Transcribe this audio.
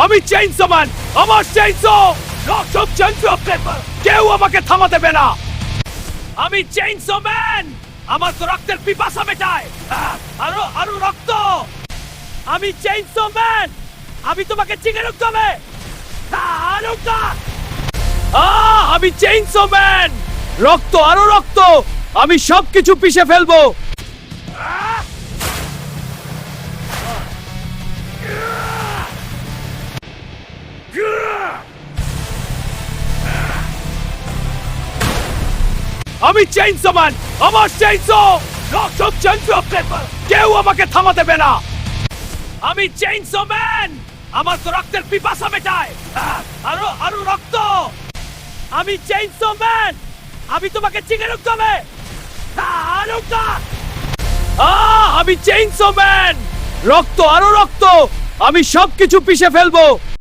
আমি chainsaw man, আমার chainsaw সব চেইনসো, কেউ আমাকে থামাতে দেবে না। আমি চেইনসো ম্যান, আমার তো রক্তের পিপাসা মেটায়। আরো আরো রক্ত। আমি চেইনসো ম্যান, আমি তোমাকে চিনে রাখতে হবে। আমি চেইনসো ম্যান, রক্ত আরো রক্ত, আমি সবকিছু পিষে ফেলবো। আমি চেইনসো ম্যান, আমার চেইনসো সব চেইনসো, কেউ আমাকে থামাতে দেবে না। আমি চেইনসো ম্যান, আমার তো রক্তের পিপাসা মেটায়। আরো আরো রক্ত। আমি চেইনসো ম্যান, আমি তোমাকে চিনে রাখতে হবে। আমি চেইনসো ম্যান, রক্ত আরো রক্ত, আমি সবকিছু পিষে ফেলবো।